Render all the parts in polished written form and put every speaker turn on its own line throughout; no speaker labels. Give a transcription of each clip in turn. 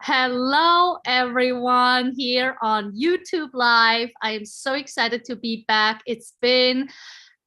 Hello, everyone here on YouTube Live. I am so excited to be back. It's been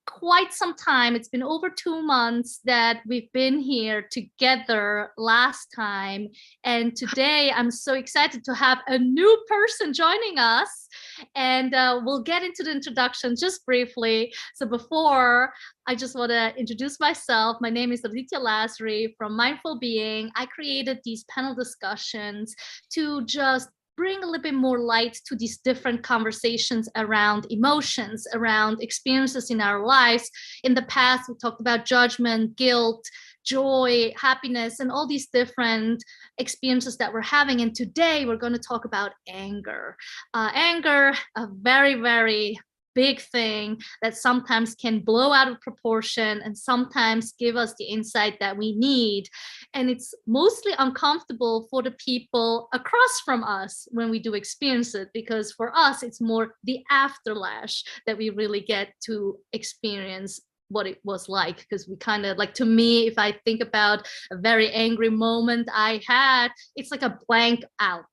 quite some time. It's been over 2 months that we've been here together last time. And today I'm so excited to have a new person joining us. And we'll get into the introduction just briefly. So before, I just want to introduce myself. My name is Aditya Lasri from Mindful Being. I created these panel discussions to just bring a little bit more light to these different conversations around emotions, around experiences in our lives. In the past, we talked about judgment, guilt, joy, happiness, and all these different experiences that we're having. And today we're going to talk about anger. Anger, a very, very big thing that sometimes can blow out of proportion and sometimes give us the insight that we need. And it's mostly uncomfortable for the people across from us when we do experience it, because for us, it's more the afterlash that we really get to experience what it was like. Because we kind of like, to me, if I think about a very angry moment I had, it's like a blank out.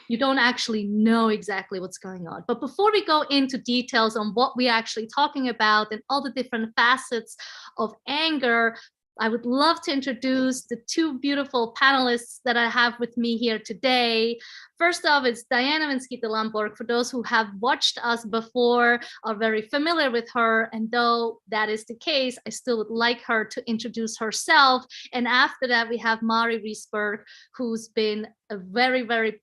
You don't actually know exactly what's going on. But before we go into details on what we're actually talking about and all the different facets of anger, I would love to introduce the two beautiful panelists that I have with me here today. First off, it's Diana Lamborg. For those who have watched us before, are very familiar with her. And though that is the case, I still would like her to introduce herself. And after that, we have Mari Riesberg, who's been a very, very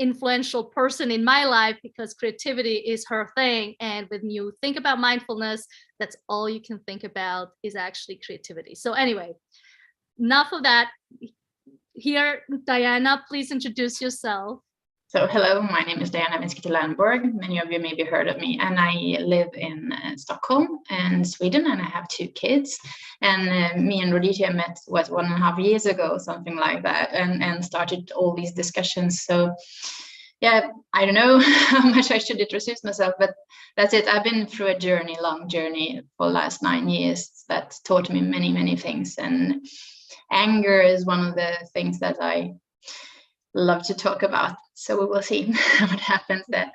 influential person in my life because creativity is her thing. And when you think about mindfulness, that's all you can think about is actually creativity. So anyway, enough of that. Here, Diana, please introduce yourself.
So hello, my name is Diana Lamborg. Many of you maybe heard of me, and I live in Stockholm and Sweden, and I have 2 kids. And me and Roditya met 1.5 years ago, something like that, and started all these discussions. So yeah, I don't know how much I should introduce myself, but that's it. I've been through a long journey for the last 9 years that taught me many, many things. And anger is one of the things that I love to talk about. So we will see what happens there.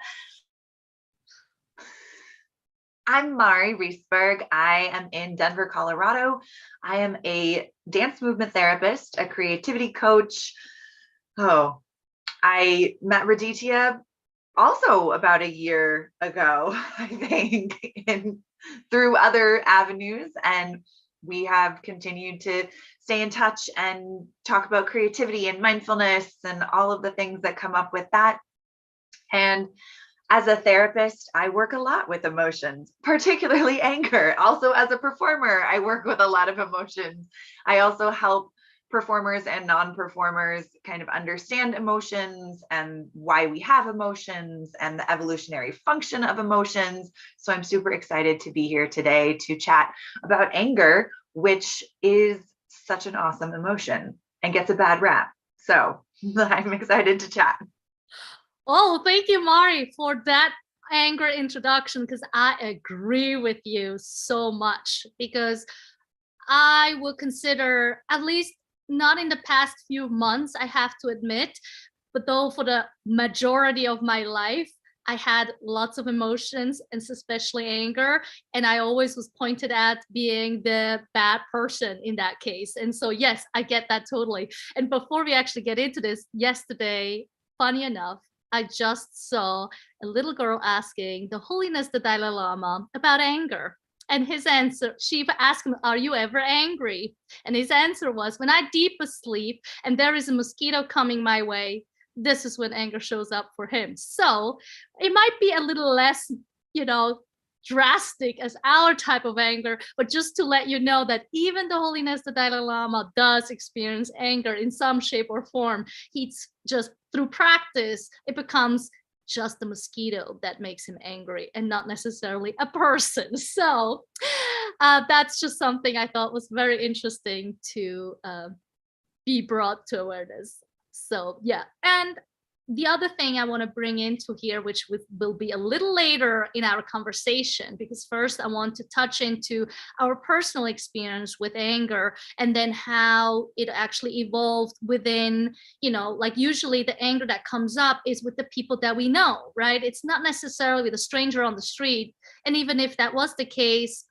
I'm Mari Riesberg. I am in Denver, Colorado. I am a dance movement therapist, a creativity coach. I met Raditya also about a year ago, I think, through other avenues. And we have continued to stay in touch and talk about creativity and mindfulness and all of the things that come up with that. And as a therapist, I work a lot with emotions, particularly anger. Also, as a performer, I work with a lot of emotions. I also help performers and non-performers kind of understand emotions and why we have emotions and the evolutionary function of emotions. So I'm super excited to be here today to chat about anger, which is such an awesome emotion and gets a bad rap. So I'm excited to chat.
Oh, thank you, Mari, for that anger introduction, because I agree with you so much, because I will consider, at least not in the past few months, I have to admit, but though for the majority of my life, I had lots of emotions, and especially anger. And I always was pointed at being the bad person in that case. And so, yes, I get that totally. And before we actually get into this, yesterday, funny enough, I just saw a little girl asking the Holiness the Dalai Lama about anger. And his answer, she asked him, "Are you ever angry?" And his answer was, "When I deep asleep and there is a mosquito coming my way, this is when anger shows up for him." So it might be a little less, drastic as our type of anger, but just to let you know that even the Holiness the Dalai Lama does experience anger in some shape or form. He's just, through practice, it becomes just the mosquito that makes him angry and not necessarily a person. So that's just something I thought was very interesting to be brought to awareness. So yeah, and the other thing I want to bring into here, which will be a little later in our conversation, because first I want to touch into our personal experience with anger, and then how it actually evolved within, you know, like usually the anger that comes up is with the people that we know, right? It's not necessarily with a stranger on the street. And even if that was the case,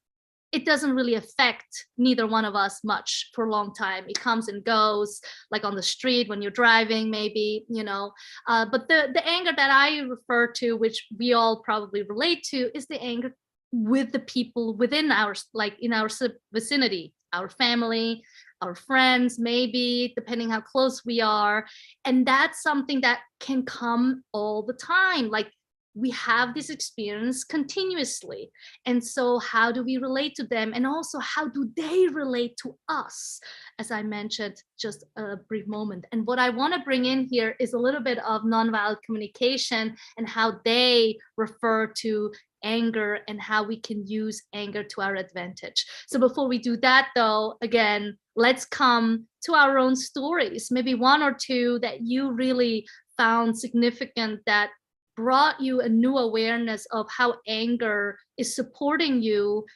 it doesn't really affect neither one of us much for a long time. It comes and goes, like on the street when you're driving, maybe, you know. But the anger that I refer to, which we all probably relate to, is the anger with the people within our, like in our vicinity, our family, our friends, maybe, depending how close we are. And that's something that can come all the time. Like, we have this experience continuously. And so how do we relate to them? And also, how do they relate to us? As I mentioned just a brief moment. And what I want to bring in here is a little bit of nonviolent communication and how they refer to anger and how we can use anger to our advantage. So before we do that, though, again, let's come to our own stories, maybe one or two that you really found significant, that brought you a new awareness of how anger is supporting you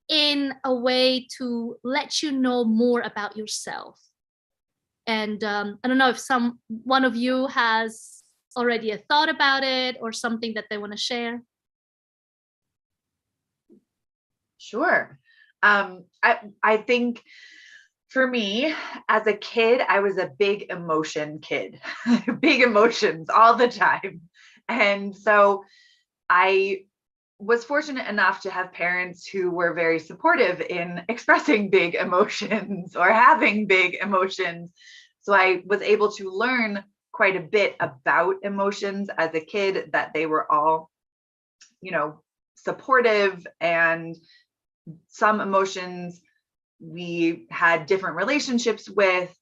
in a way to let you know more about yourself. And I don't know if one of you has already a thought about it or something that they want to share.
Sure. I think for me, as a kid, I was a big emotion kid, big emotions all the time. And so I was fortunate enough to have parents who were very supportive in expressing big emotions or having big emotions. So I was able to learn quite a bit about emotions as a kid, that they were all, you know, supportive, and some emotions we had different relationships with.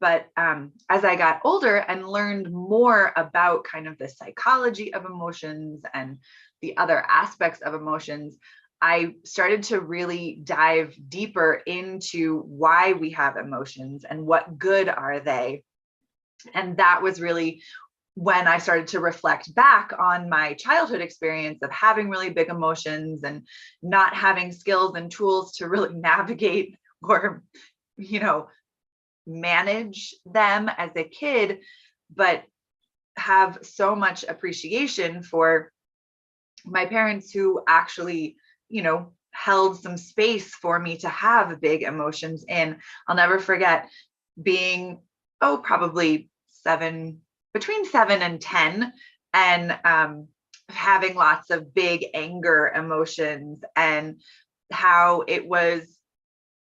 But as I got older and learned more about kind of the psychology of emotions and the other aspects of emotions, I started to really dive deeper into why we have emotions and what good are they. And that was really when I started to reflect back on my childhood experience of having really big emotions and not having skills and tools to really navigate or, you know, manage them as a kid, but have so much appreciation for my parents who actually, you know, held some space for me to have big emotions in. I'll never forget being, probably between 7 and 10, and having lots of big anger emotions, and how it was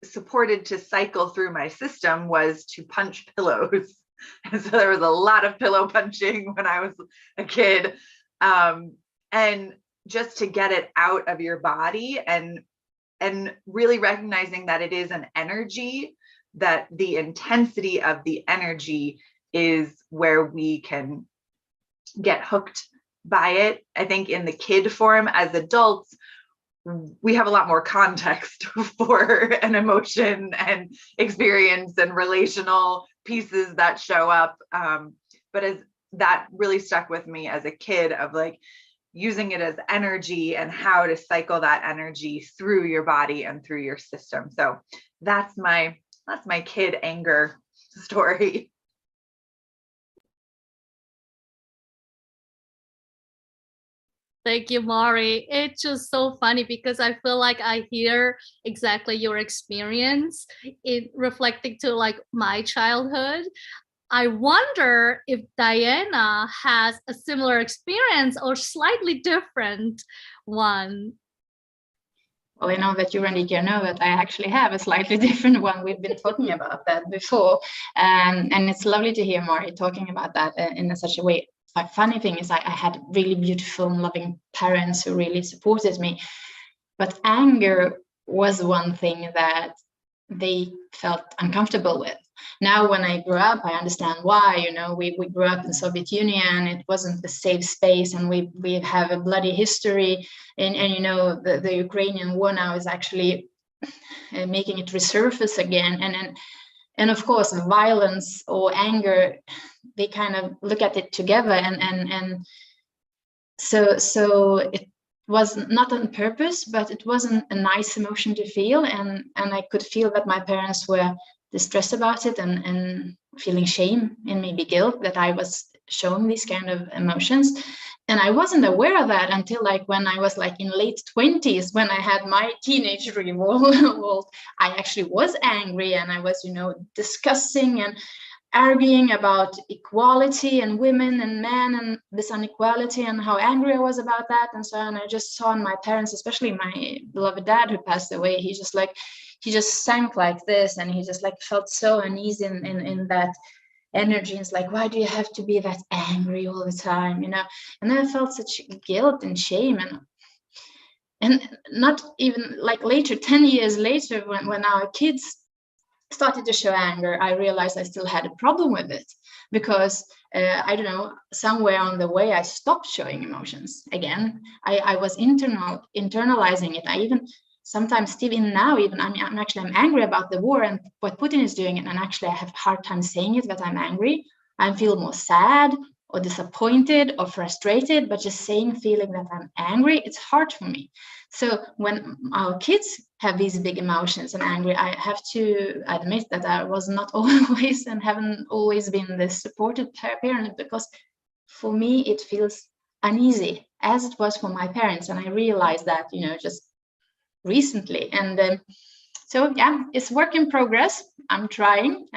supported to cycle through my system was to punch pillows. And so there was a lot of pillow punching when I was a kid. And just to get it out of your body, and really recognizing that it is an energy, that the intensity of the energy is where we can get hooked by it. I think in the kid form, as adults, we have a lot more context for an emotion and experience and relational pieces that show up. But as that really stuck with me as a kid, of like using it as energy and how to cycle that energy through your body and through your system. So that's my kid anger story.
Thank you, Mari. It's just so funny because I feel like I hear exactly your experience in reflecting to like my childhood. I wonder if Diana has a similar experience or slightly different one.
Well, I know that you, Randika, know that I actually have a slightly different one. We've been talking about that before. And it's lovely to hear Mari talking about that in such a way. The funny thing is I had really beautiful and loving parents who really supported me. But anger was one thing that they felt uncomfortable with. Now, when I grew up, I understand why. You know, we grew up in Soviet Union. It wasn't a safe space, and we have a bloody history. And you know, the Ukrainian war now is actually making it resurface again. And of course, violence or anger, they kind of look at it together, and so it was not on purpose, but it wasn't a nice emotion to feel, and I could feel that my parents were distressed about it, and feeling shame and maybe guilt that I was showing these kind of emotions. And I wasn't aware of that until like when I was like in late 20s, when I had my teenage revolt. I actually was angry, and I was, discussing and arguing about equality and women and men and this inequality, and how angry I was about that and so on. I just saw in my parents, especially my beloved dad who passed away, he just sank like this, and he just like felt so uneasy in that energy. It's like, why do you have to be that angry all the time, And then I felt such guilt and shame, and not even like later, 10 years later, when our kids started to show anger, I realized I still had a problem with it, because I don't know, somewhere on the way I stopped showing emotions again. I was internalizing it. I even sometimes, still in now, even I'm angry about the war and what Putin is doing, and actually I have a hard time saying it that I'm angry. I feel more sad or disappointed or frustrated, but just feeling that I'm angry, it's hard for me. So when our kids have these big emotions and angry, I have to admit that I was not always and haven't always been this supportive parent, because for me it feels uneasy, as it was for my parents. And I realized that, just recently. And so yeah, it's work in progress. I'm trying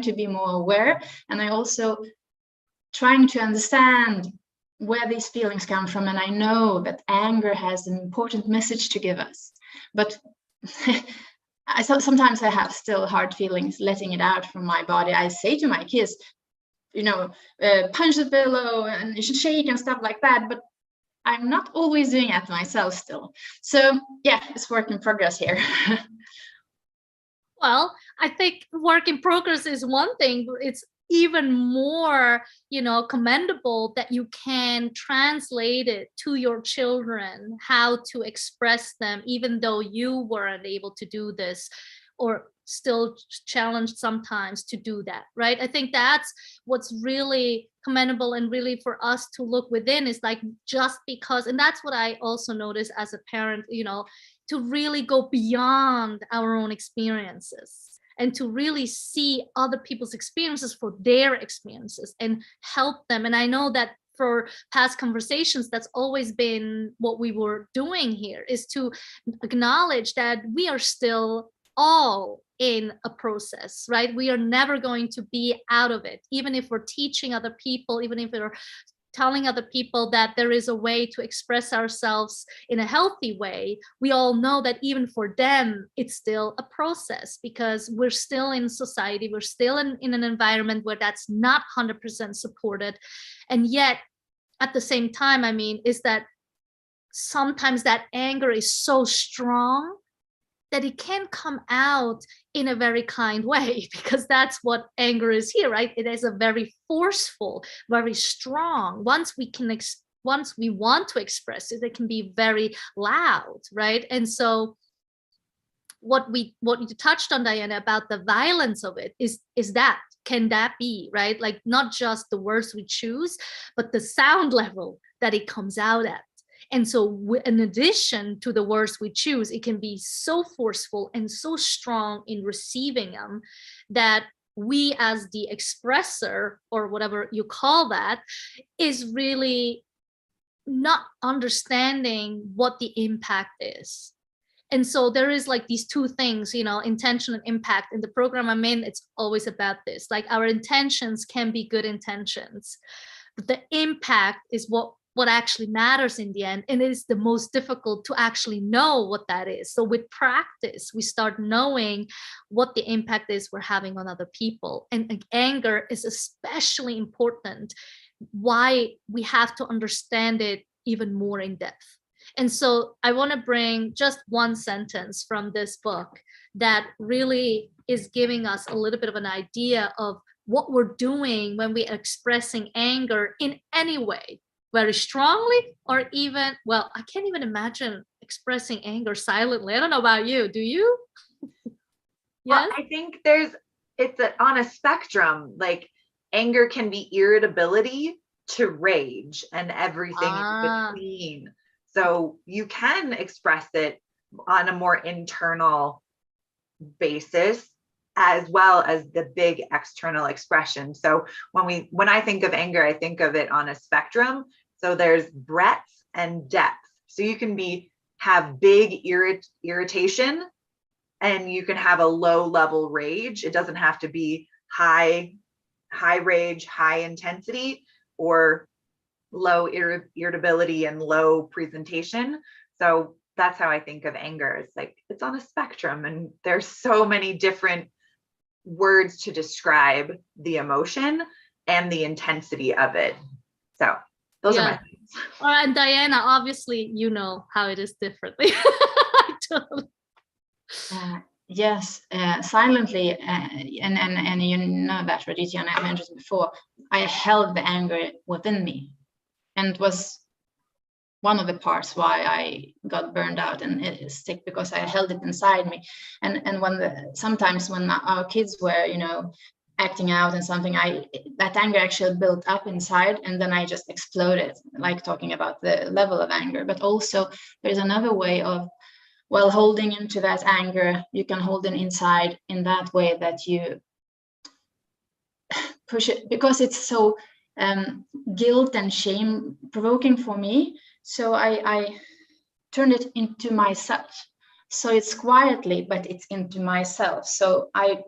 to be more aware, and I also trying to understand where these feelings come from. And I know that anger has an important message to give us, but sometimes I have still hard feelings letting it out from my body. I say to my kids, punch the pillow and shake and stuff like that, but I'm not always doing it myself still. So yeah, it's work in progress here.
Well, I think work in progress is one thing. It's even more, commendable that you can translate it to your children, how to express them, even though you weren't able to do this, or still challenged sometimes to do that, right? I think that's what's really commendable, and really for us to look within is like, just because, and that's what I also notice as a parent, to really go beyond our own experiences and to really see other people's experiences for their experiences and help them. And I know that for past conversations, that's always been what we were doing here, is to acknowledge that we are still all in a process, right? We are never going to be out of it, even if we're teaching other people, even if we're telling other people that there is a way to express ourselves in a healthy way. We all know that even for them, it's still a process, because we're still in society, we're still in an environment where that's not 100% supported. And yet, at the same time, is that sometimes that anger is so strong that it can come out in a very kind way, because that's what anger is here, right? It is a very forceful, very strong. Once we want to express it, it can be very loud, right? And so what you touched on, Diana, about the violence of it is that, can that be, right? Like, not just the words we choose, but the sound level that it comes out at. And so in addition to the words we choose, it can be so forceful and so strong in receiving them that we, as the expressor, or whatever you call that, is really not understanding what the impact is. And so there is like these two things, intention and impact. In the program I'm in, it's always about this. Like, our intentions can be good intentions, but the impact is what actually matters in the end. And it is the most difficult to actually know what that is. So with practice, we start knowing what the impact is we're having on other people. And anger is especially important, why we have to understand it even more in depth. And so I want to bring just one sentence from this book that really is giving us a little bit of an idea of what we're doing when we're expressing anger in any way, very strongly, or even, well, I can't even imagine expressing anger silently. I don't know about you. Do you?
Well, I think there's it's on a spectrum. Like anger can be irritability to rage and everything in between. So you can express it on a more internal basis as well as the big external expression. So when I think of anger, I think of it on a spectrum. So there's breadth and depth. So you can have big irritation, and you can have a low level rage. It doesn't have to be high rage, high intensity, or low irritability and low presentation. So that's how I think of anger. It's like it's on a spectrum, and there's so many different words to describe the emotion and the intensity of it. So those are my things.
And Diana, obviously, you know how it is differently. Totally.
Yes, silently, and you know that, Raditya, and I mentioned before, I held the anger within me, and it was one of the parts why I got burned out and sick, because I held it inside me. And sometimes when our kids were, acting out and something, that anger actually built up inside, and then I just exploded, like talking about the level of anger. But also there's another way of, while holding into that anger, you can hold it inside in that way that you push it, because it's so guilt and shame provoking for me. So I turned it into myself. So it's quietly, but it's into myself. So I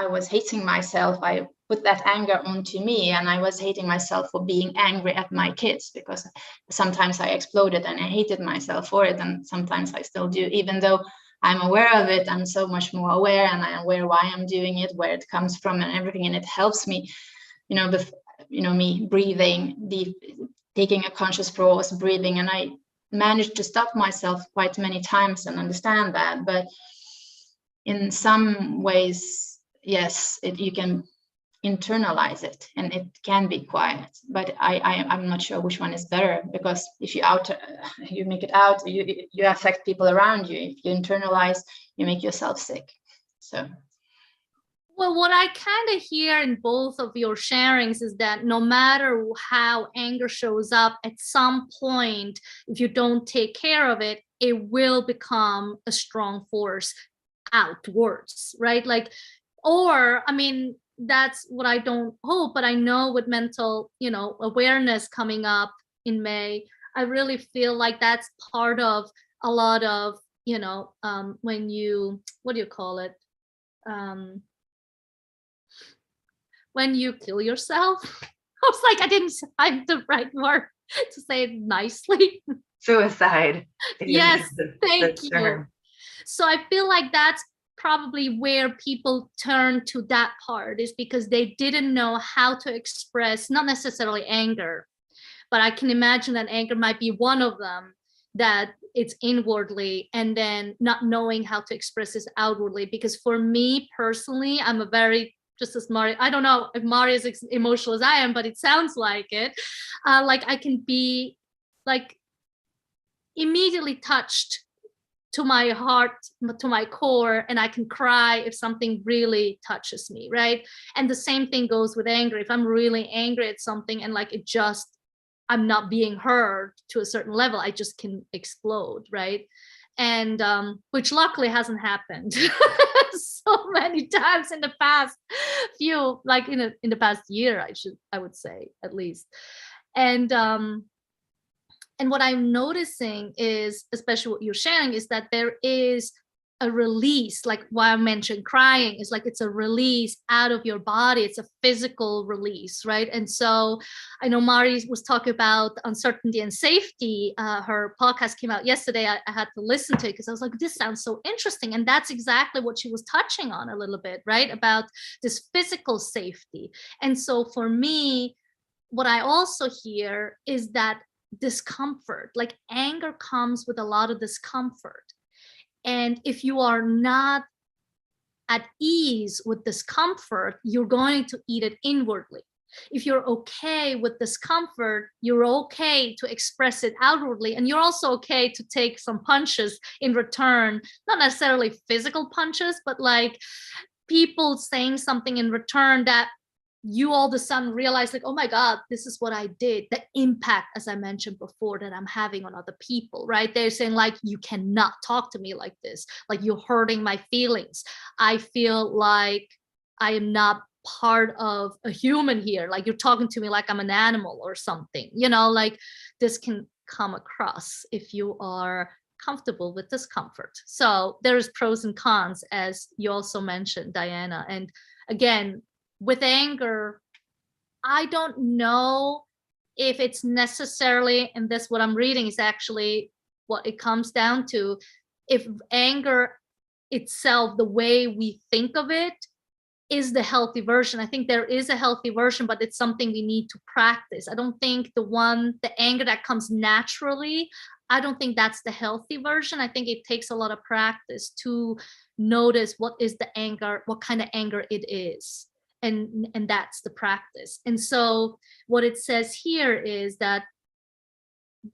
was hating myself. I put that anger onto me, and I was hating myself for being angry at my kids, because sometimes I exploded and I hated myself for it. And sometimes I still do, even though I'm aware of it. I'm so much more aware, and I'm aware why I'm doing it, where it comes from and everything. And it helps me, me breathing deep, taking a conscious pause, breathing. And I managed to stop myself quite many times and understand that. But in some ways, yes, you can internalize it, and it can be quiet. But I'm not sure which one is better, because if you make it out, you affect people around you. If you internalize, you make yourself sick. So.
Well, what I kind of hear in both of your sharings is that no matter how anger shows up, at some point, if you don't take care of it, it will become a strong force outwards, right? That's what I don't hope, but I know with mental, awareness coming up in May, I really feel like that's part of a lot of, when you, what do you call it? When you kill yourself. I was like, I didn't find the right word to say it nicely.
Suicide.
Yes, thank you. So I feel like that's probably where people turn to that part, is because they didn't know how to express, not necessarily anger, but I can imagine that anger might be one of them, that it's inwardly, and then not knowing how to express this outwardly. Because for me personally, I'm a very, just as Mari, I don't know if Mari is as emotional as I am, but it sounds like it. Like I can be like immediately touched to my heart, to my core, and I can cry if something really touches me, right? And the same thing goes with anger. If I'm really angry at something and like I'm not being heard to a certain level, I just can explode, right? And which luckily hasn't happened so many times in the past few, like in the past year, I would say, at least. And what I'm noticing is, especially what you're sharing, is that there is a release, like why I mentioned crying is like it's a release out of your body. It's a physical release, right? And so I know Mari was talking about uncertainty and safety. Her podcast came out yesterday. I had to listen to it because I was like, this sounds so interesting. And that's exactly what she was touching on a little bit, right? About this physical safety. And so for me, what I also hear is that discomfort, like anger comes with a lot of discomfort. And if you are not at ease with discomfort, you're going to eat it inwardly. If you're okay with discomfort, you're okay to express it outwardly. And you're also okay to take some punches in return, not necessarily physical punches, but like people saying something in return that you all of a sudden realize, like, oh my God, this is what I did. The impact, as I mentioned before, that I'm having on other people, right? They're saying, like, you cannot talk to me like this. Like, you're hurting my feelings. I feel like I am not part of a human here. Like, you're talking to me like I'm an animal or something, you know, like this can come across if you are comfortable with discomfort. So there's pros and cons, as you also mentioned, Diana. And again, with anger, I don't know if it's necessarily, and this what I'm reading is actually what it comes down to, if anger itself, the way we think of it, is the healthy version. I think there is a healthy version, but it's something we need to practice. I don't think the anger that comes naturally, I don't think that's the healthy version. I think it takes a lot of practice to notice what is the anger, what kind of anger it is. And that's the practice. And so what it says here is that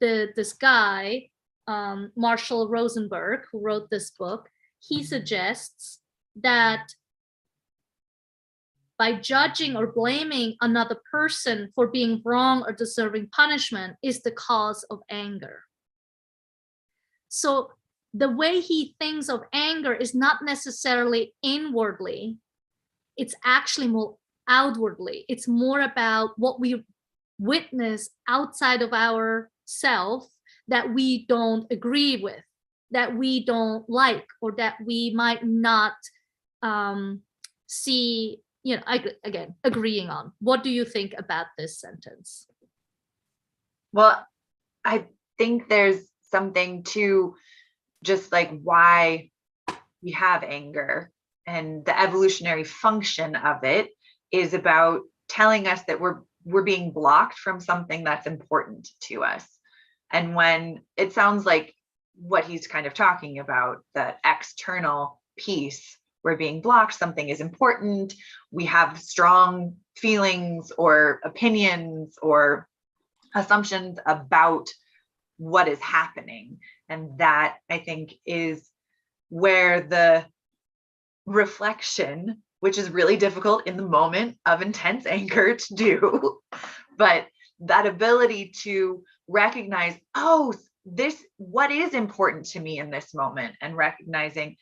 this guy, Marshall Rosenberg, who wrote this book, he suggests that by judging or blaming another person for being wrong or deserving punishment is the cause of anger. So the way he thinks of anger is not necessarily inwardly, it's actually more outwardly. It's more about what we witness outside of ourself that we don't agree with, that we don't like, or that we might not see, you know, again, agreeing on. What do you think about this sentence?
Well, I think there's something to just like why we have anger, and the evolutionary function of it is about telling us that we're being blocked from something that's important to us. And when it sounds like what he's kind of talking about, that external piece, we're being blocked, something is important, we have strong feelings or opinions or assumptions about what is happening. And that, I think, is where the reflection, which is really difficult in the moment of intense anger to do, but that ability to recognize, oh, this, what is important to me in this moment, and recognizing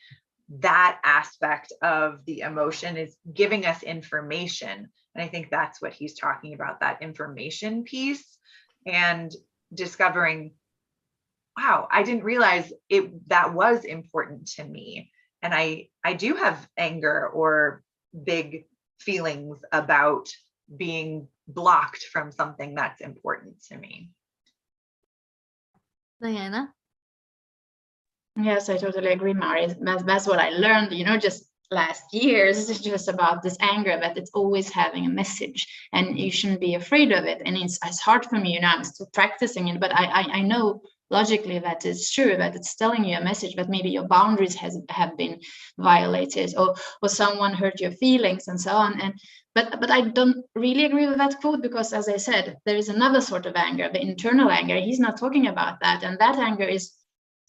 that aspect of the emotion is giving us information. And I think that's what he's talking about, that information piece, and discovering, wow, I didn't realize that was important to me. And I do have anger or big feelings about being blocked from something that's important to me.
Diana?
Yes, I totally agree, Mari. That's what I learned, you know, just last years, just about this anger, that it's always having a message and you shouldn't be afraid of it. And it's hard for me, you know, I'm still practicing it, but I know logically that it's true, that it's telling you a message that maybe your boundaries have been violated, or someone hurt your feelings and so on. And but I don't really agree with that quote, because as I said, there is another sort of anger, the internal anger. He's not talking about that. And that anger is,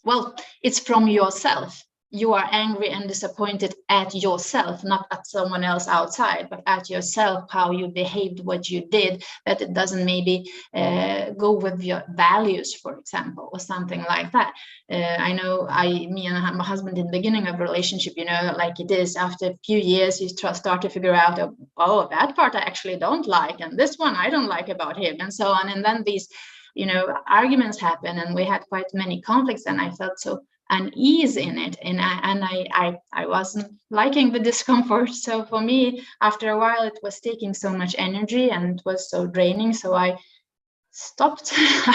well, it's from yourself. You are angry and disappointed at yourself, not at someone else outside, but at yourself, how you behaved, what you did, that it doesn't maybe go with your values, for example, or something like that. I know me and my husband in the beginning of a relationship, you know, like it is, after a few years, you start to figure out, oh, that part I actually don't like, and this one I don't like about him, and so on. And then these, you know, arguments happen, and we had quite many conflicts, and I felt so unease in it, and I wasn't liking the discomfort. So for me, after a while, it was taking so much energy and it was so draining, so I stopped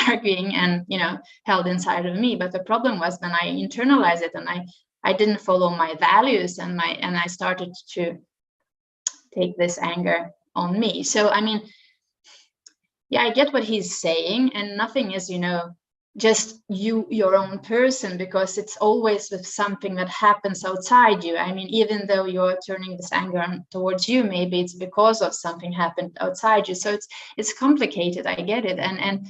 arguing and, you know, held inside of me. But the problem was when I internalized it, and I didn't follow my values, and I started to take this anger on me. So I mean, yeah, I get what he's saying, and nothing is, you know, just your own person, because it's always with something that happens outside you. I mean, even though you're turning this anger towards you, maybe it's because of something happened outside you. So it's complicated. I get it, and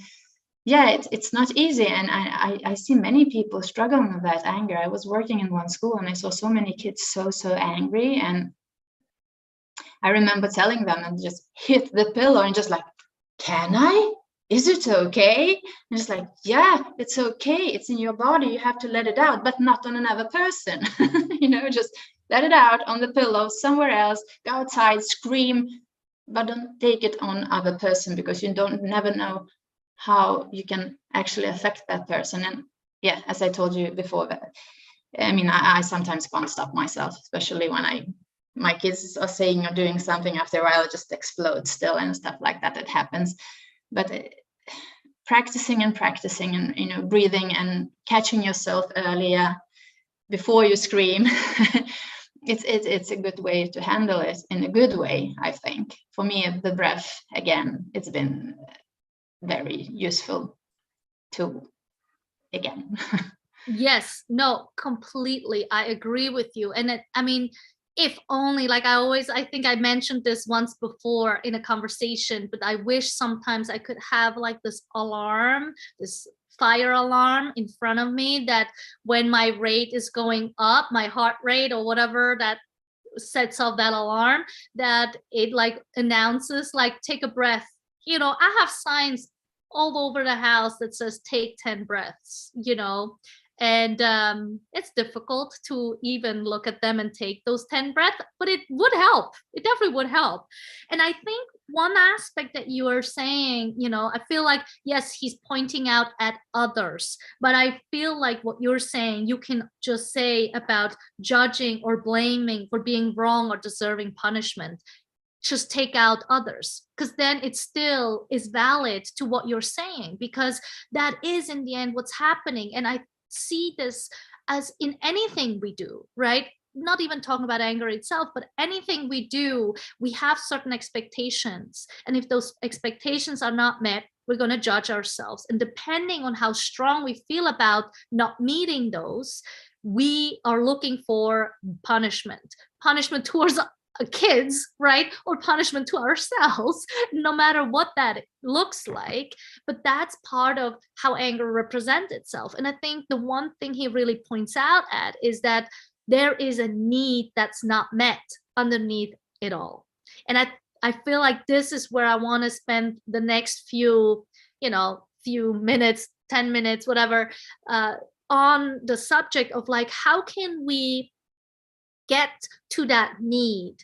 yeah, it's not easy. And I see many people struggling with that anger. I was working in one school, and I saw so many kids so angry, and I remember telling them and just hit the pillow and just like, can I? Is it okay? And it's like, yeah, it's okay. It's in your body. You have to let it out, but not on another person. Just let it out on the pillow somewhere else. Go outside, scream, but don't take it on other person, because you never know how you can actually affect that person. And yeah, as I told you before, I sometimes can't stop myself, especially when my kids are saying or doing something. After a while, I just explode still and stuff like that. It happens. But practicing and breathing and catching yourself earlier before you scream, it's a good way to handle it in a good way. I think for me, the breath, again, it's been very useful tool again.
Yes, no, completely. I agree with you. And if only, like I think I mentioned this once before in a conversation, but I wish sometimes I could have like this alarm, this fire alarm in front of me, that when my rate is going up, my heart rate or whatever that sets off that alarm, that it like announces, like, take a breath. I have signs all over the house that says take 10 breaths, and it's difficult to even look at them and take those 10 breaths, but it would help. It definitely would help. And I think one aspect that you are saying, I feel like, yes, he's pointing out at others, but I feel like what you're saying, you can just say about judging or blaming for being wrong or deserving punishment. Just take out others, because then it still is valid to what you're saying, because that is in the end what's happening. And I see this as in anything we do, right? Not even talking about anger itself, but anything we do, we have certain expectations. And if those expectations are not met, we're going to judge ourselves. And depending on how strong we feel about not meeting those, we are looking for punishment towards kids, right? Or punishment to ourselves, no matter what that looks like. But that's part of how anger represents itself. And I think the one thing he really points out at is that there is a need that's not met underneath it all. And I feel like this is where I want to spend the next few minutes, 10 minutes, whatever, on the subject of like, how can we get to that need?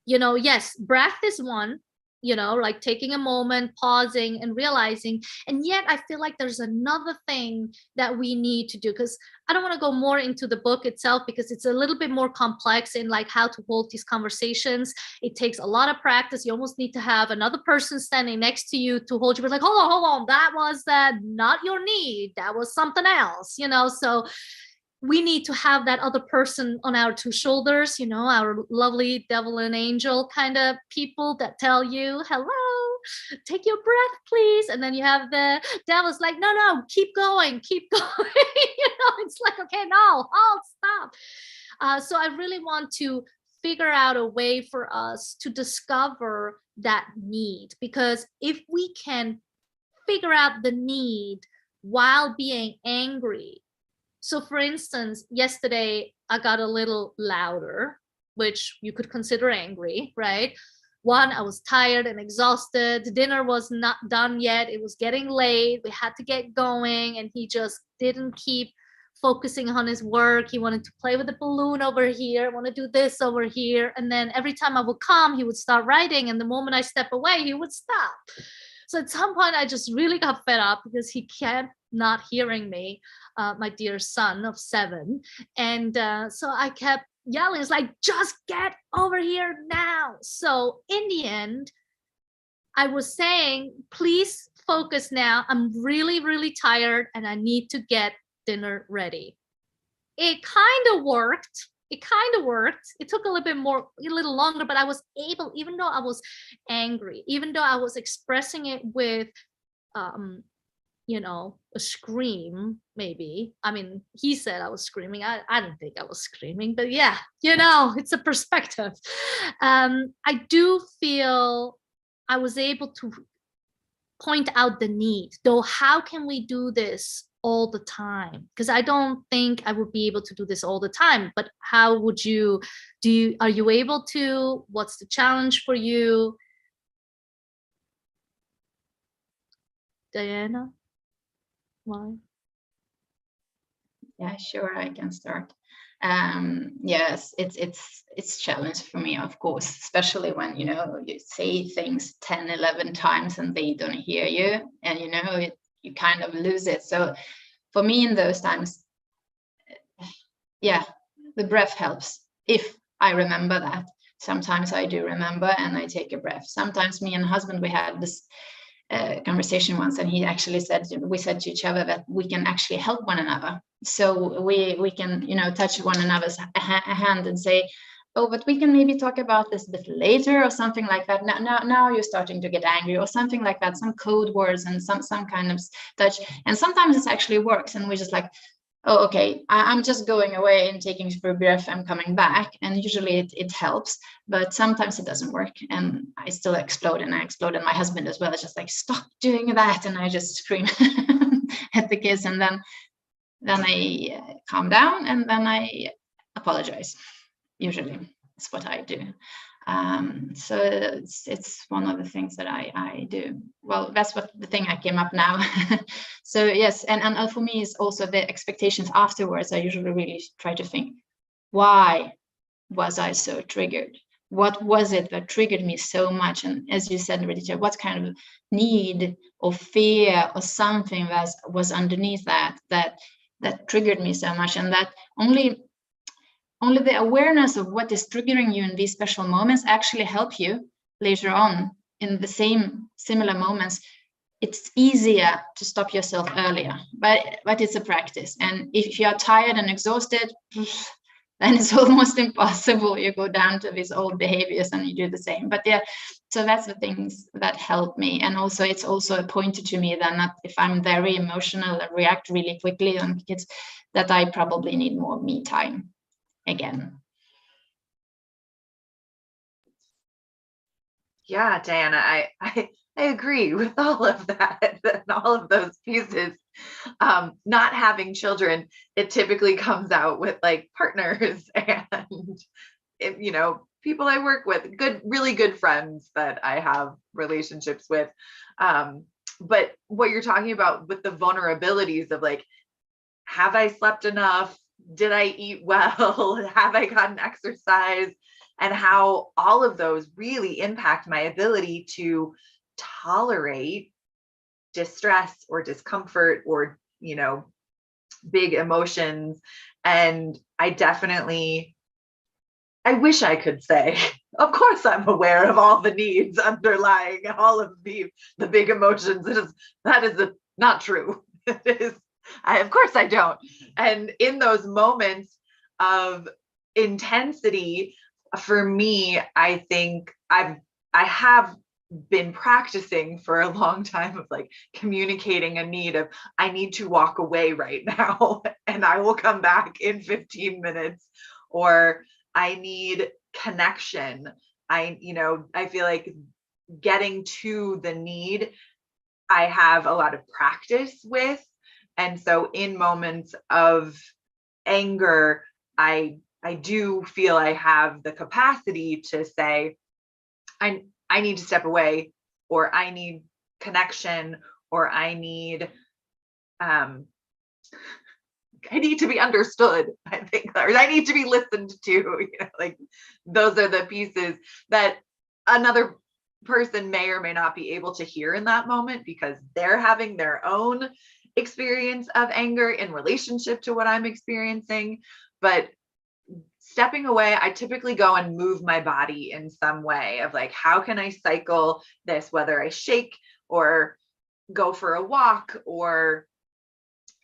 Yes, breath is one, like taking a moment, pausing and realizing. And yet I feel like there's another thing that we need to do, because I don't want to go more into the book itself, because it's a little bit more complex in like how to hold these conversations. It takes a lot of practice. You almost need to have another person standing next to you to hold you, but like, hold on, that was not your need, that was something else, so we need to have that other person on our two shoulders, our lovely devil and angel kind of people that tell you, hello, take your breath, please. And then you have the devil's like, no, keep going. It's like, okay, no, stop. So I really want to figure out a way for us to discover that need, because if we can figure out the need while being angry. So for instance, yesterday I got a little louder, which you could consider angry, right? One, I was tired and exhausted. Dinner was not done yet. It was getting late. We had to get going. And he just didn't keep focusing on his work. He wanted to play with the balloon over here, want to do this over here. And then every time I would come, he would start writing. And the moment I step away, he would stop. So at some point, I just really got fed up because he kept not hearing me, my dear son of 7. And so I kept yelling. It's like, just get over here now. So in the end, I was saying, please focus now. I'm really, really tired and I need to get dinner ready. It kind of worked. It took a little longer, but I was able, even though I was angry, even though I was expressing it with, a scream, maybe. I mean, he said I was screaming. I didn't think I was screaming, but yeah, it's a perspective. I do feel I was able to point out the need, though. How can we do this all the time? Because I don't think I would be able to do this all the time, but how would you are you able to? What's the challenge for you? Diana? Why?
Yeah, sure, I can start. Yes, it's challenge for me, of course, especially when, you know, you say things 10, 11 times and they don't hear you, and you know, you kind of lose it. So for me in those times, yeah, the breath helps. If I remember that. Sometimes I do remember and I take a breath. Sometimes me and husband, we had this conversation once, and he actually said, we said to each other that we can actually help one another. So we can, you know, touch one another's hand and say, oh, but we can maybe talk about this a bit later, or something like that. Now you're starting to get angry, or something like that. Some code words and some kind of touch. And sometimes it actually works, and we're just like, oh, okay, I'm just going away and taking a breath, I'm coming back. And usually it helps, but sometimes it doesn't work. And I still explode, and I explode. And my husband as well is just like, stop doing that. And I just scream at the kids. And then I calm down, and then I apologize. Usually it's what I do. So it's one of the things that I do. Well, that's what the thing I came up now. So yes, and for me is also the expectations afterwards. I usually really try to think, why was I so triggered? What was it that triggered me so much? And as you said, Ridija, what kind of need or fear or something that was underneath that triggered me so much? And that only the awareness of what is triggering you in these special moments actually help you later on in the similar moments. It's easier to stop yourself earlier, but it's a practice. And if you are tired and exhausted, then it's almost impossible. You go down to these old behaviors and you do the same. But yeah, so that's the things that help me. And also it's also a pointer to me that if I'm very emotional and react really quickly on kids, that I probably need more me time again.
Yeah, Diana, I agree with all of that and all of those pieces. Not having children, it typically comes out with like partners and you know, people I work with, really good friends that I have relationships with. But what you're talking about with the vulnerabilities of like, have I slept enough? Did I eat well? Have I gotten exercise? And how all of those really impact my ability to tolerate distress or discomfort or, you know, big emotions. And I wish I could say, of course I'm aware of all the needs underlying all of the big emotions. That is not true. It is, of course I don't. And in those moments of intensity, for me, I think I have been practicing for a long time of like communicating a need of, I need to walk away right now and I will come back in 15 minutes, or I need connection. I feel like getting to the need, I have a lot of practice with. And so in moments of anger, I do feel I have the capacity to say, I need to step away, or I need connection, or I need to be understood, I think, or I need to be listened to. You know, like those are the pieces that another person may or may not be able to hear in that moment because they're having their own experience of anger in relationship to what I'm experiencing. But stepping away, I typically go and move my body in some way of like, how can I cycle this, whether I shake or go for a walk or,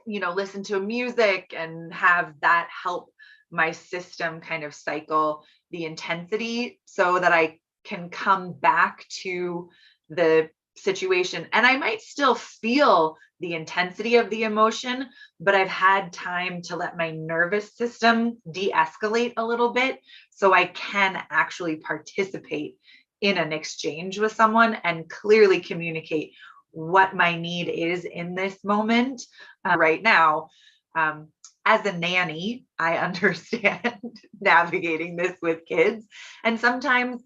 you know, listen to music and have that help my system kind of cycle the intensity so that I can come back to the situation. And I might still feel the intensity of the emotion, but I've had time to let my nervous system de-escalate a little bit so I can actually participate in an exchange with someone and clearly communicate what my need is in this moment right now. As a nanny, I understand navigating this with kids. And sometimes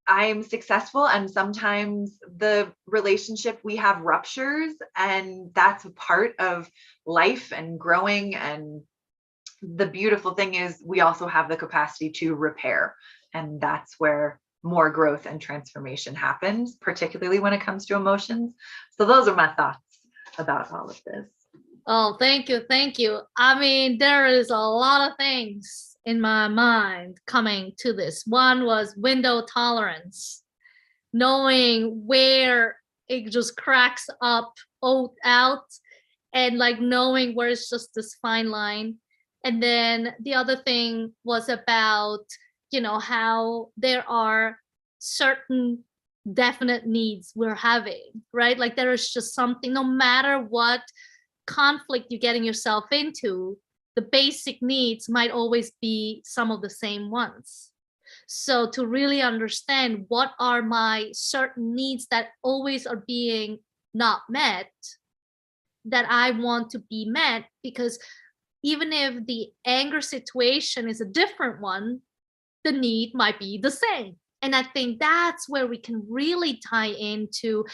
I'm successful and sometimes the relationship we have ruptures, and that's a part of life and growing. And the beautiful thing is we also have the capacity to repair, and that's where more growth and transformation happens, particularly when it comes to emotions. So those are my thoughts about all of this.
Oh, thank you. Thank you. I mean, there is a lot of things in my mind coming to this. One was window tolerance, knowing where it just cracks up out, and like knowing where it's just this fine line. And then the other thing was about, how there are certain definite needs we're having, right? Like there is just something, no matter what conflict you're getting yourself into, the basic needs might always be some of the same ones. So to really understand what are my certain needs that always are being not met, that I want to be met, because even if the anger situation is a different one, the need might be the same. And I think that's where we can really tie into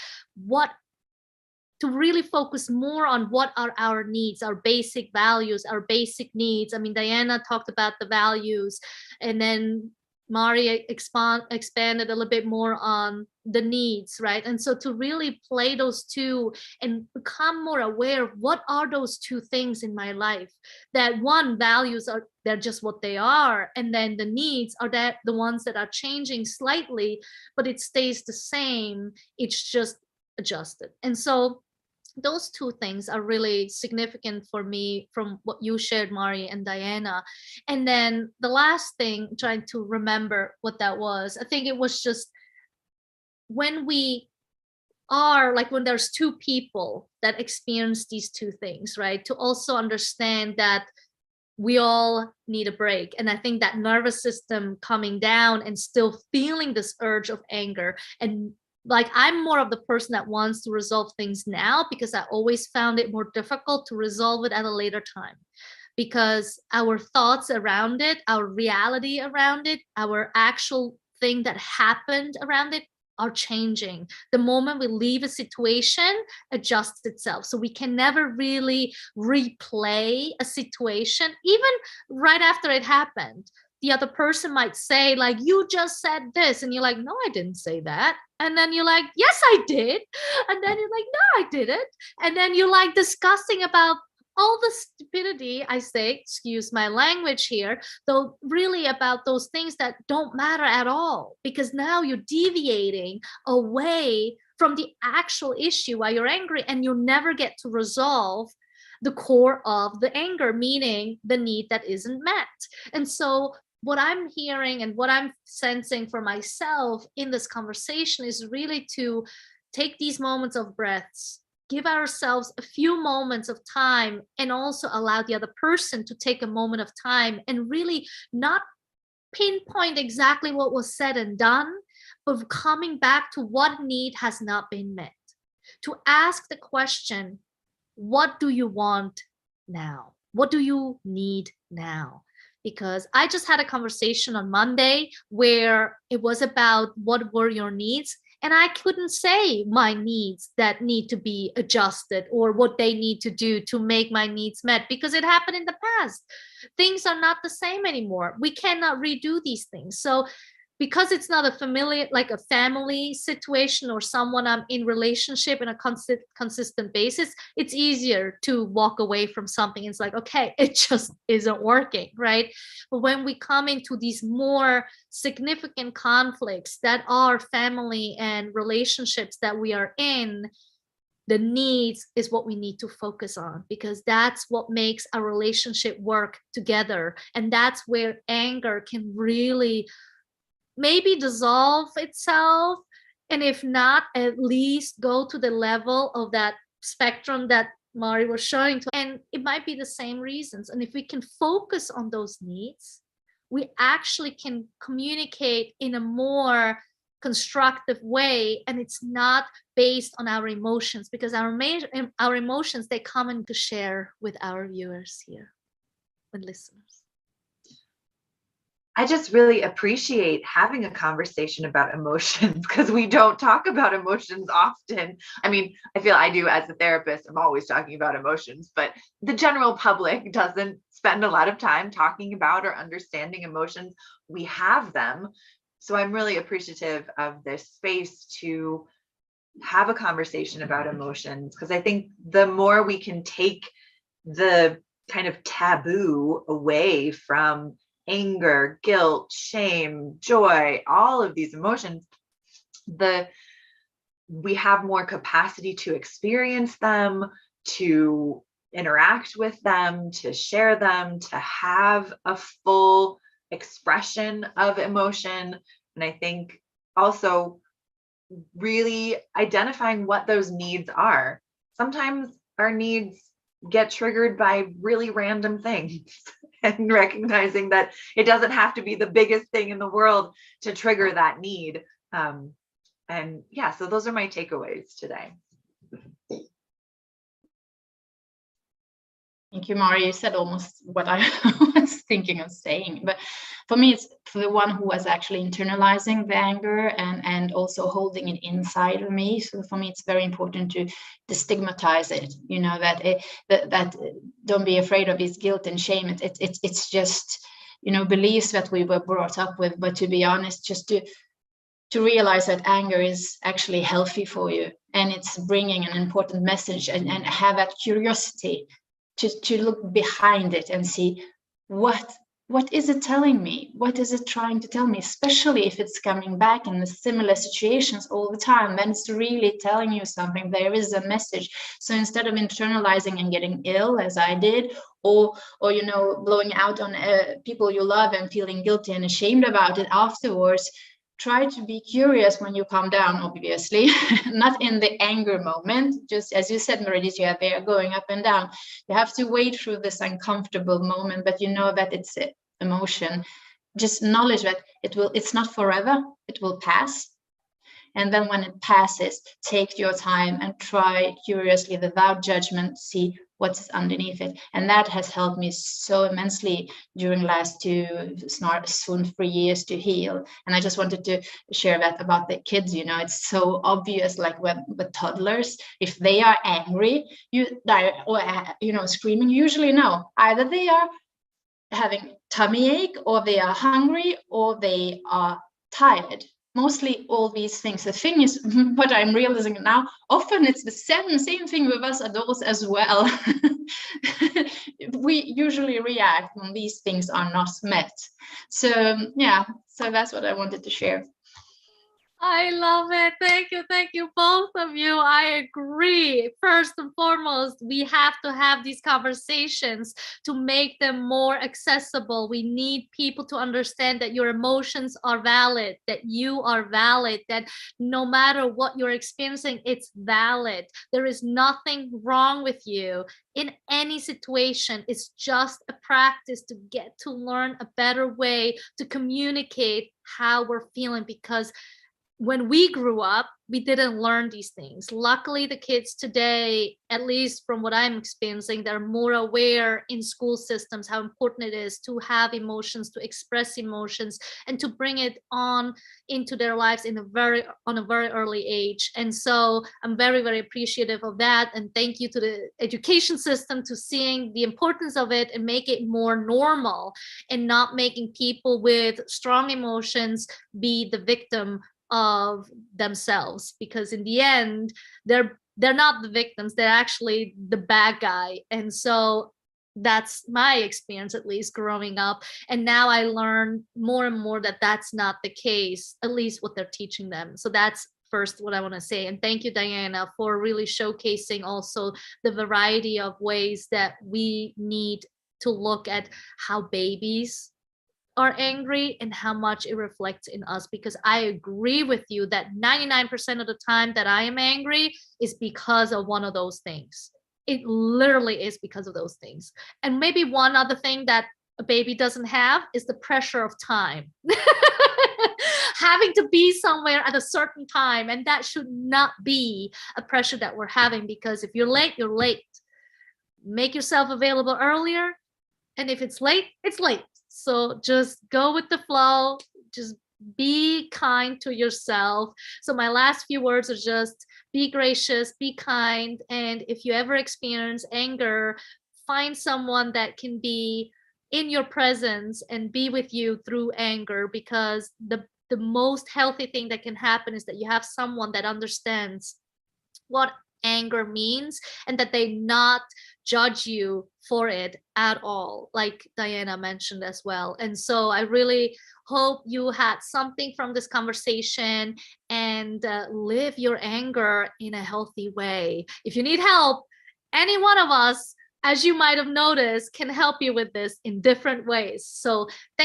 to really focus more on what are our needs, our basic values, our basic needs. I mean, Diana talked about the values, and then Mari expanded a little bit more on the needs, right? And so to really play those two and become more aware of what are those two things in my life, that one, values are, they're just what they are, and then the needs are that the ones that are changing slightly, but it stays the same, it's just adjusted. And so those two things are really significant for me from what you shared, Mari and Diana. And then the last thing, trying to remember what that was, I think it was just when we are like, when there's two people that experience these two things, right? To also understand that we all need a break. And I think that nervous system coming down and still feeling this urge of anger, and like I'm more of the person that wants to resolve things now, because I always found it more difficult to resolve it at a later time, because our thoughts around it, our reality around it, our actual thing that happened around it are changing. The moment we leave a situation, adjusts itself. So we can never really replay a situation, even right after it happened. The other person might say, like, you just said this, and you're like, no, I didn't say that. And then you're like, yes, I did. And then you're like, no, I didn't. And then you're like discussing about all the stupidity, I say, excuse my language here, though really about those things that don't matter at all, because now you're deviating away from the actual issue why you're angry, and you'll never get to resolve the core of the anger, meaning the need that isn't met. And so what I'm hearing and what I'm sensing for myself in this conversation is really to take these moments of breaths, give ourselves a few moments of time, and also allow the other person to take a moment of time and really not pinpoint exactly what was said and done, but coming back to what need has not been met. To ask the question, what do you want now? What do you need now? Because I just had a conversation on Monday where it was about what were your needs, and I couldn't say my needs that need to be adjusted or what they need to do to make my needs met, because it happened in the past. Things are not the same anymore. We cannot redo these things. So because it's not a familiar, like a family situation or someone I'm in relationship in a consistent basis, it's easier to walk away from something. It's like, okay, it just isn't working, right? But when we come into these more significant conflicts that are family and relationships that we are in, the needs is what we need to focus on, because that's what makes a relationship work together. And that's where anger can really maybe dissolve itself, and if not, at least go to the level of that spectrum that Mari was showing to. And it might be the same reasons, and if we can focus on those needs, we actually can communicate in a more constructive way, and it's not based on our emotions, because our emotions, they come in to share with our viewers here and listeners.
I just really appreciate having a conversation about emotions, because we don't talk about emotions often. I mean, I feel I do as a therapist. I'm always talking about emotions, but the general public doesn't spend a lot of time talking about or understanding emotions. We have them. So I'm really appreciative of this space to have a conversation about emotions, because I think the more we can take the kind of taboo away from anger, guilt, shame, joy, all of these emotions, we have more capacity to experience them, to interact with them, to share them, to have a full expression of emotion. And I think also really identifying what those needs are. Sometimes our needs get triggered by really random things, and recognizing that it doesn't have to be the biggest thing in the world to trigger that need. And yeah, so those are my takeaways today.
Thank you, Mari. You said almost what I was thinking of saying. But for me, it's for the one who was actually internalizing the anger and also holding it inside of me. So for me, it's very important to destigmatize it. You know, that don't be afraid of this guilt and shame. It's just, you know, beliefs that we were brought up with. But to be honest, just to realize that anger is actually healthy for you, and it's bringing an important message, and have that curiosity to look behind it and see what is it telling me, what is it trying to tell me, especially if it's coming back in the similar situations all the time, then it's really telling you something. There is a message. So instead of internalizing and getting ill as I did, or you know, blowing out on people you love and feeling guilty and ashamed about it afterwards, try to be curious when you calm down, obviously, not in the anger moment. Just as you said, Meridithia, they are going up and down. You have to wait through this uncomfortable moment, but you know that it's emotion. Just knowledge that it's not forever, it will pass. And then when it passes, take your time and try curiously, without judgment, see what's underneath it. And that has helped me so immensely during last 2, soon 3 years to heal. And I just wanted to share that about the kids. You know, it's so obvious, like with toddlers, if they are angry, or you know, screaming, usually no, either they are having tummy ache, or they are hungry, or they are tired. Mostly all these things. The thing is, what I'm realizing now, often it's the same thing with us adults as well. We usually react when these things are not met. So yeah, so that's what I wanted to share.
I love it. Thank you, both of you. I agree. First and foremost, we have to have these conversations to make them more accessible. We need people to understand that your emotions are valid, that you are valid, that no matter what you're experiencing, it's valid. There is nothing wrong with you in any situation. It's just a practice to get to learn a better way to communicate how we're feeling, because when we grew up, we didn't learn these things. Luckily, the kids today, at least from what I'm experiencing, they're more aware in school systems how important it is to have emotions, to express emotions, and to bring it on into their lives on a very early age. And so I'm very, very appreciative of that. And thank you to the education system to seeing the importance of it and make it more normal, and not making people with strong emotions be the victim of themselves, because in the end they're not the victims, they're actually the bad guy. And so that's my experience, at least growing up. And now I learn more and more that that's not the case, at least what they're teaching them. So that's first what I want to say. And thank you, Diana, for really showcasing also the variety of ways that we need to look at how babies are angry and how much it reflects in us. Because I agree with you that 99% of the time that I am angry is because of one of those things. It literally is because of those things. And maybe one other thing that a baby doesn't have is the pressure of time. Having to be somewhere at a certain time, and that should not be a pressure that we're having, because if you're late, you're late. Make yourself available earlier, and if it's late, it's late. So just go with the flow, just be kind to yourself. So my last few words are just be gracious, be kind, and if you ever experience anger, find someone that can be in your presence and be with you through anger, because the most healthy thing that can happen is that you have someone that understands what anger means, and that they not judge you for it at all, like Diana mentioned as well. And so I really hope you had something from this conversation, and live your anger in a healthy way. If you need help, any one of us, as you might have noticed, can help you with this in different ways. So thank